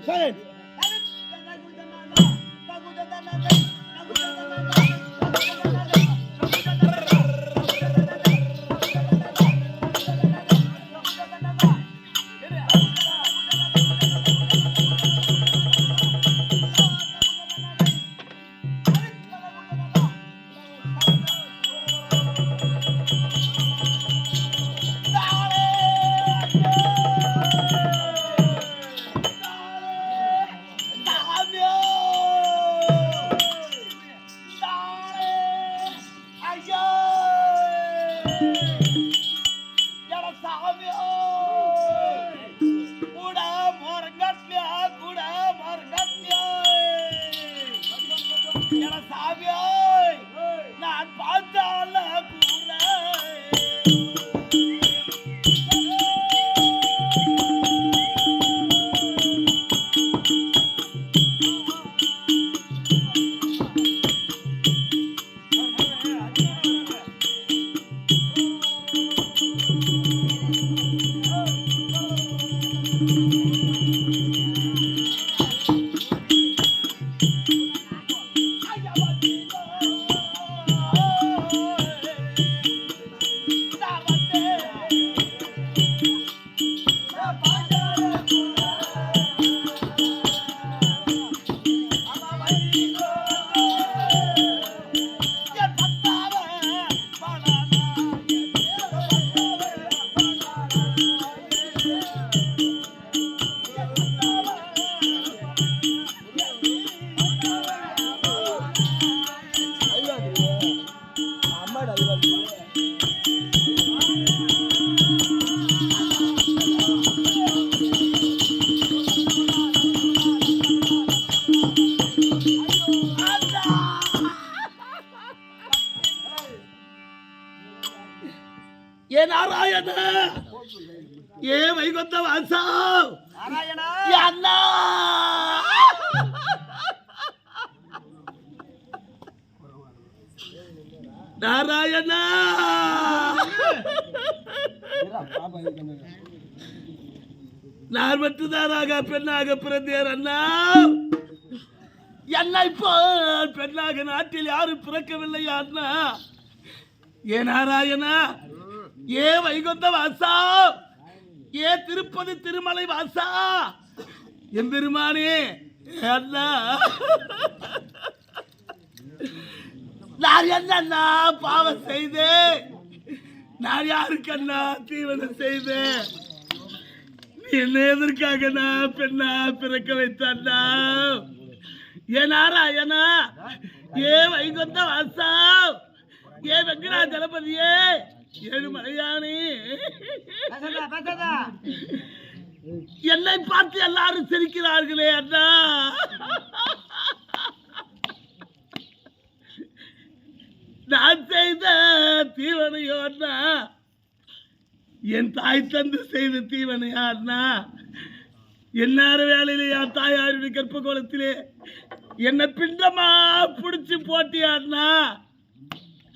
சரி நாராயண ஏ வைகுந்த வாசா நாராயணா அண்ணா நாராயணா நான் மட்டும்தானாக பெண்ணாக பிறந்தேன் அண்ணா. என்னை போல் பெண்ணாக நாட்டில் யாரும் பிறக்கவில்லையா அண்ணா? ஏ நாராயணா, ஏ வைகுந்த வாசா, ஏ திருப்பதி திருமலை வாசா, எம்பெருமானே அண்ணா, நான் என்ன பாவம் செய்தேன்? நான் யாருக்கண்ணா தீவனம் செய்தேன்? என்ன எதற்காக நான் பெண்ணா பிறக்க வைத்தா? ஏ நாராயணா, ஏ வைகுந்த வாசா, ஏ வெங்கடாஜலபதியே, ஏழு மலையானே, என்னை பார்த்து எல்லாரும் சிரிக்கிறார்களே அண்ணா. நான் செய்த தீவனையோ அண்ணா, என் தாய் தந்து செய்த தீவனையா அண்ணா? என்னார வேலையிலே என் தாயாருடைய கற்ப கோலத்திலே என்ன பிண்டமா புடிச்சு போட்டியா அண்ணா?